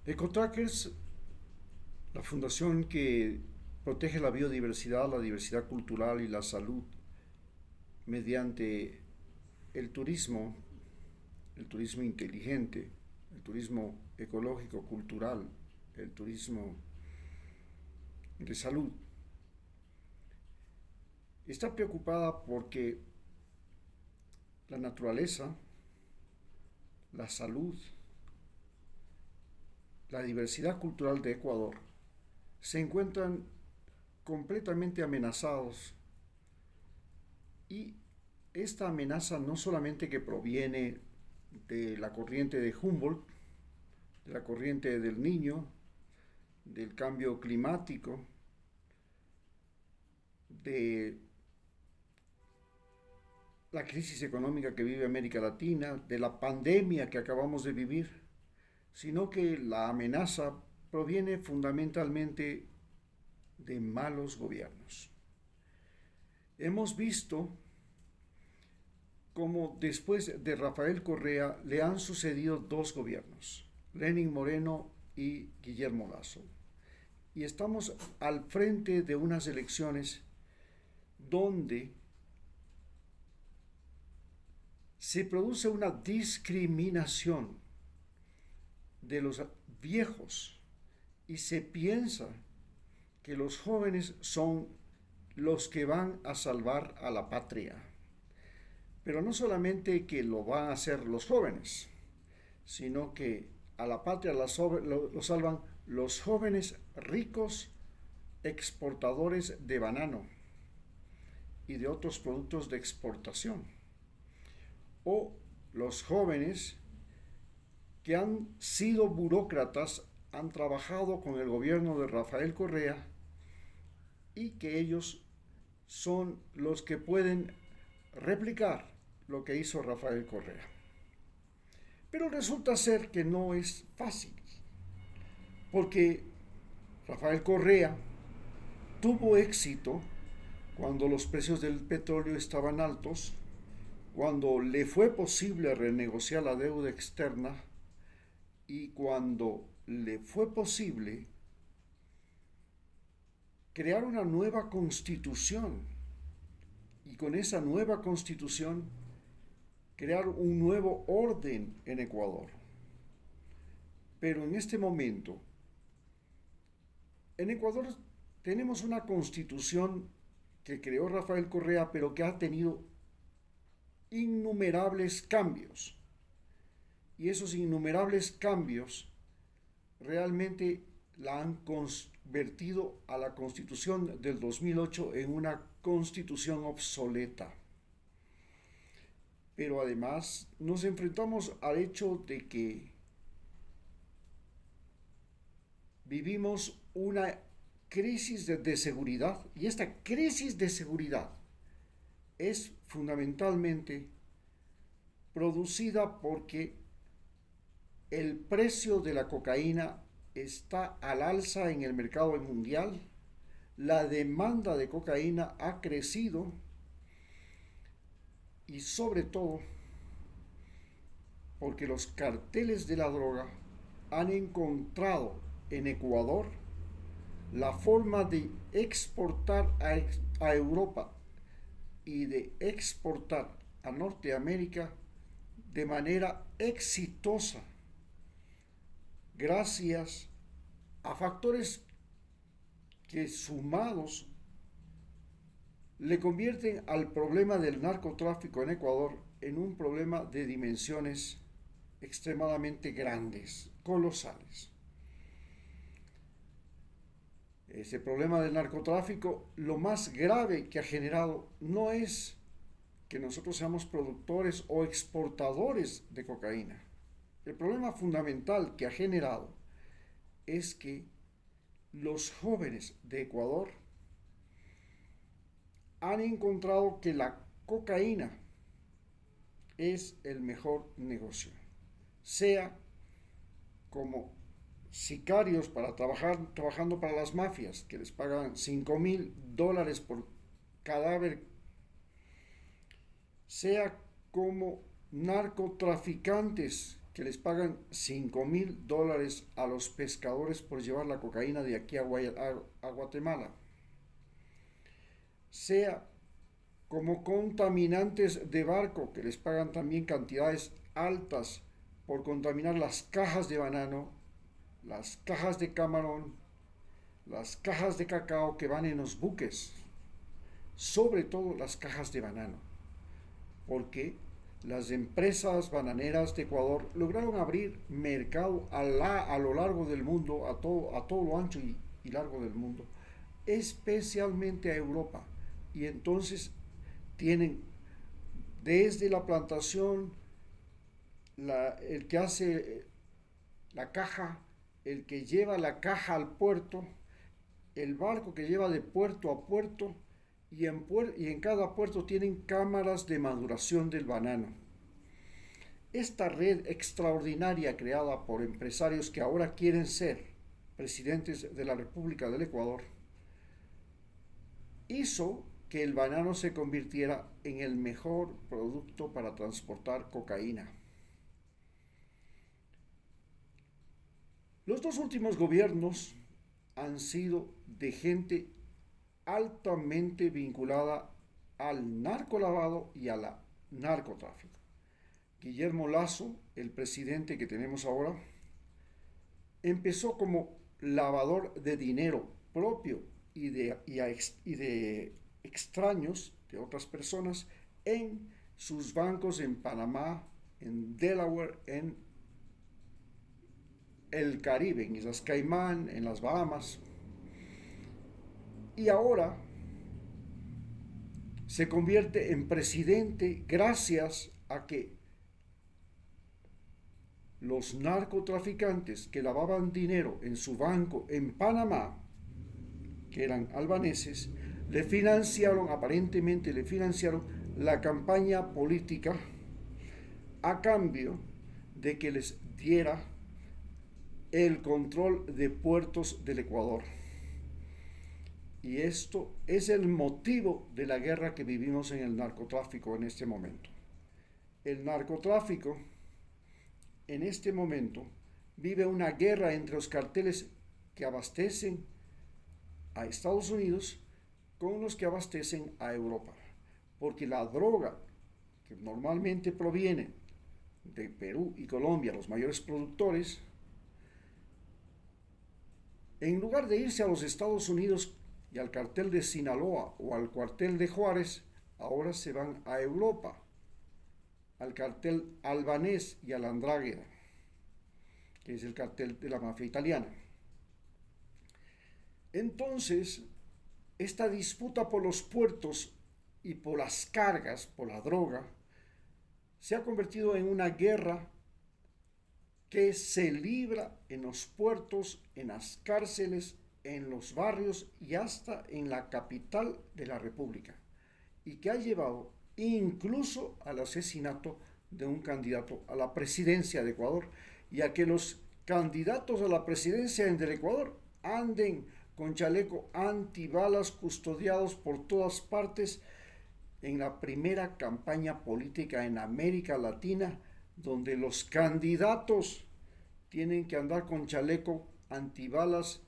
EcoTrackers, la fundación que protege la biodiversidad, la diversidad cultural y la salud mediante el turismo inteligente, el turismo ecológico, cultural, el turismo de salud, está preocupada porque la naturaleza, la salud, la diversidad cultural de Ecuador se encuentran completamente amenazados, y esta amenaza no solamente que proviene de la corriente de Humboldt, de la corriente del Niño, del cambio climático, de la crisis económica que vive América Latina, de la pandemia que acabamos de vivir, sino que la amenaza proviene fundamentalmente de malos gobiernos. Hemos visto cómo después de Rafael Correa le han sucedido dos gobiernos, Lenín Moreno y Guillermo Lasso. Y estamos al frente de unas elecciones donde se produce una discriminación de los viejos y se piensa que los jóvenes son los que van a salvar a la patria. Pero no solamente que lo van a hacer los jóvenes, sino que a la patria lo salvan los jóvenes ricos exportadores de banano y de otros productos de exportación, o los jóvenes que han sido burócratas, han trabajado con el gobierno de Rafael Correa, y que ellos son los que pueden replicar lo que hizo Rafael Correa. Pero resulta ser que no es fácil, porque Rafael Correa tuvo éxito cuando los precios del petróleo estaban altos, cuando le fue posible renegociar la deuda externa y cuando le fue posible crear una nueva constitución, y con esa nueva constitución crear un nuevo orden en Ecuador. Pero en este momento, en Ecuador tenemos una constitución que creó Rafael Correa, pero que ha tenido innumerables cambios. Y esos innumerables cambios realmente la han convertido a la constitución del 2008 en una constitución obsoleta. Pero además nos enfrentamos al hecho de que vivimos una crisis de seguridad, y esta crisis de seguridad es fundamentalmente producida porque el precio de la cocaína está al alza en el mercado mundial, la demanda de cocaína ha crecido, y sobre todo porque los carteles de la droga han encontrado en Ecuador la forma de exportar a Europa y de exportar a Norteamérica de manera exitosa, gracias a factores que sumados le convierten al problema del narcotráfico en Ecuador en un problema de dimensiones extremadamente grandes, colosales. Ese problema del narcotráfico, lo más grave que ha generado no es que nosotros seamos productores o exportadores de cocaína. El problema fundamental que ha generado es que los jóvenes de Ecuador han encontrado que la cocaína es el mejor negocio, sea como sicarios trabajando para las mafias, que les pagan $5,000 por cadáver, sea como narcotraficantes que les pagan $5,000 a los pescadores por llevar la cocaína de aquí a Guatemala, sea como contaminantes de barco, que les pagan también cantidades altas por contaminar las cajas de banano, las cajas de camarón, las cajas de cacao que van en los buques, sobre todo las cajas de banano, porque las empresas bananeras de Ecuador lograron abrir mercado a lo largo del mundo, a todo lo ancho y largo del mundo, especialmente a Europa. Y entonces tienen desde la plantación, el que hace la caja, el que lleva la caja al puerto, el barco que lleva de puerto a puerto, y en cada puerto tienen cámaras de maduración del banano. Esta red extraordinaria creada por empresarios que ahora quieren ser presidentes de la República del Ecuador hizo que el banano se convirtiera en el mejor producto para transportar cocaína. Los dos últimos gobiernos han sido de gente altamente vinculada al narcolavado y al narcotráfico. Guillermo Lasso, el presidente que tenemos ahora, empezó como lavador de dinero propio y de extraños, de otras personas, en sus bancos en Panamá, en Delaware, en el Caribe, en Islas Caimán, en las Bahamas. Y ahora se convierte en presidente gracias a que los narcotraficantes que lavaban dinero en su banco en Panamá, que eran albaneses, aparentemente le financiaron la campaña política a cambio de que les diera el control de puertos del Ecuador. Y esto es el motivo de la guerra que vivimos en el narcotráfico en este momento. El narcotráfico en este momento vive una guerra entre los carteles que abastecen a Estados Unidos con los que abastecen a Europa, porque la droga que normalmente proviene de Perú y Colombia, los mayores productores, en lugar de irse a los Estados Unidos y al cartel de Sinaloa o al cuartel de Juárez, ahora se van a Europa, al cartel albanés y a la Andrágueda, que es el cartel de la mafia italiana. Entonces, esta disputa por los puertos y por las cargas, por la droga, se ha convertido en una guerra que se libra en los puertos, en las cárceles, en los barrios y hasta en la capital de la República, y que ha llevado incluso al asesinato de un candidato a la presidencia de Ecuador, y a que los candidatos a la presidencia del Ecuador anden con chaleco antibalas custodiados por todas partes en la primera campaña política en América Latina, donde los candidatos tienen que andar con chaleco antibalas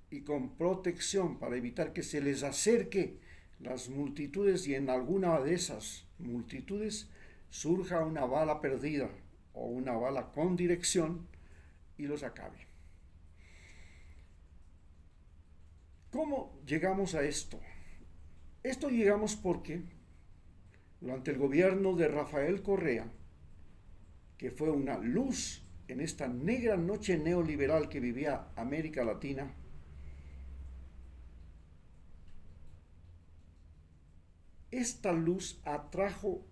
y con protección para evitar que se les acerque las multitudes y en alguna de esas multitudes surja una bala perdida o una bala con dirección y los acabe. ¿Cómo llegamos a esto? Esto llegamos porque durante el gobierno de Rafael Correa, que fue una luz en esta negra noche neoliberal que vivía América Latina, esta luz atrajo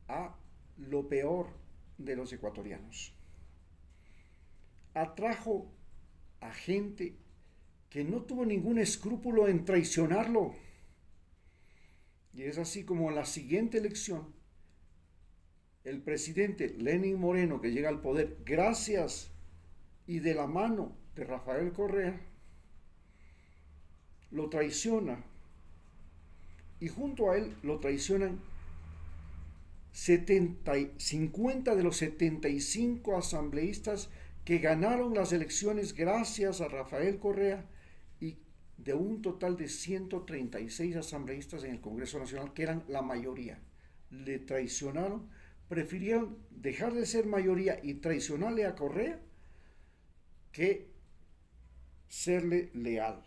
a lo peor de los ecuatorianos. Atrajo a gente que no tuvo ningún escrúpulo en traicionarlo. Y es así como en la siguiente elección, el presidente Lenín Moreno, que llega al poder gracias y de la mano de Rafael Correa, lo traiciona, y junto a él lo traicionan 50 de los 75 asambleístas que ganaron las elecciones gracias a Rafael Correa, y de un total de 136 asambleístas en el Congreso Nacional, que eran la mayoría, le traicionaron, prefirieron dejar de ser mayoría y traicionarle a Correa que serle leal.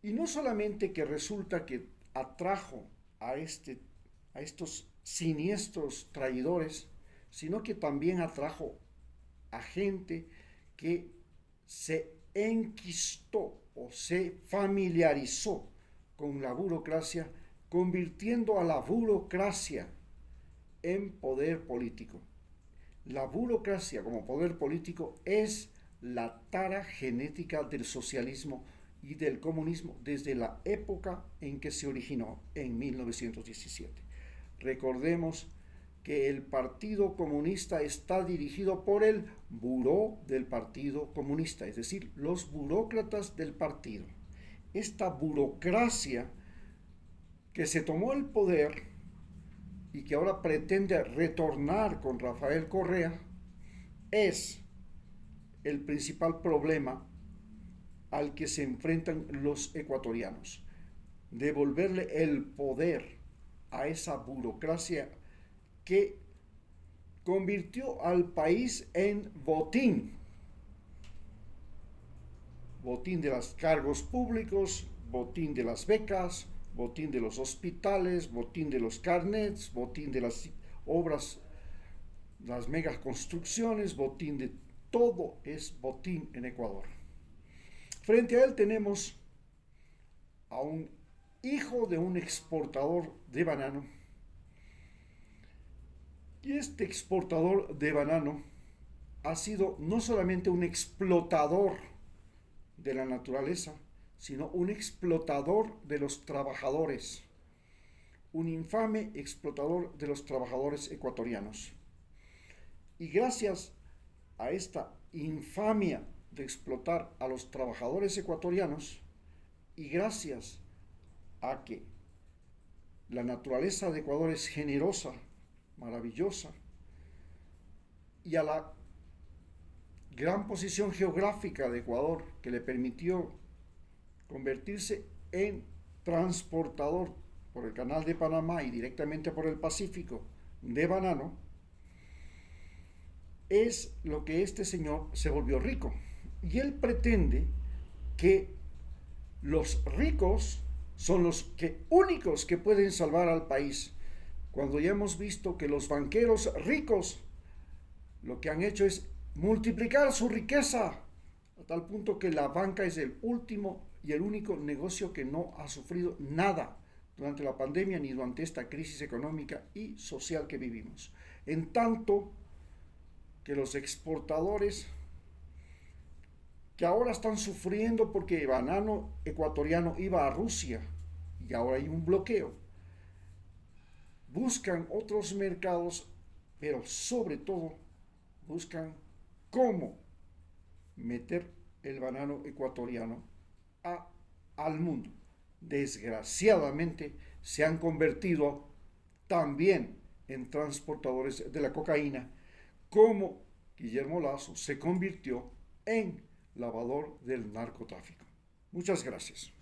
Y no solamente que resulta que atrajo a estos siniestros traidores, sino que también atrajo a gente que se enquistó o se familiarizó con la burocracia, convirtiendo a la burocracia en poder político. La burocracia como poder político es la tara genética del socialismo y del comunismo desde la época en que se originó, en 1917. Recordemos que el Partido Comunista está dirigido por el Buró del Partido Comunista, es decir, los burócratas del partido. Esta burocracia que se tomó el poder y que ahora pretende retornar con Rafael Correa es el principal problema al que se enfrentan los ecuatorianos. Devolverle el poder a esa burocracia que convirtió al país en botín. Botín de los cargos públicos, botín de las becas, botín de los hospitales, botín de los carnets, botín de las obras, las megaconstrucciones, botín de todo es botín en Ecuador. Frente a él tenemos a un hijo de un exportador de banano. Y este exportador de banano ha sido no solamente un explotador de la naturaleza, sino un explotador de los trabajadores, un infame explotador de los trabajadores ecuatorianos. Y gracias a esta infamia de explotar a los trabajadores ecuatorianos, y gracias a que la naturaleza de Ecuador es generosa, maravillosa, y a la gran posición geográfica de Ecuador que le permitió convertirse en transportador por el Canal de Panamá y directamente por el Pacífico de banano, es lo que este señor se volvió rico. Y él pretende que los ricos son los únicos que pueden salvar al país, cuando ya hemos visto que los banqueros ricos lo que han hecho es multiplicar su riqueza a tal punto que la banca es el último y el único negocio que no ha sufrido nada durante la pandemia ni durante esta crisis económica y social que vivimos. En tanto que los exportadores, que ahora están sufriendo porque el banano ecuatoriano iba a Rusia y ahora hay un bloqueo, buscan otros mercados, pero sobre todo buscan cómo meter el banano ecuatoriano al mundo. Desgraciadamente se han convertido también en transportadores de la cocaína, como Guillermo Lasso se convirtió en lavador del narcotráfico. Muchas gracias.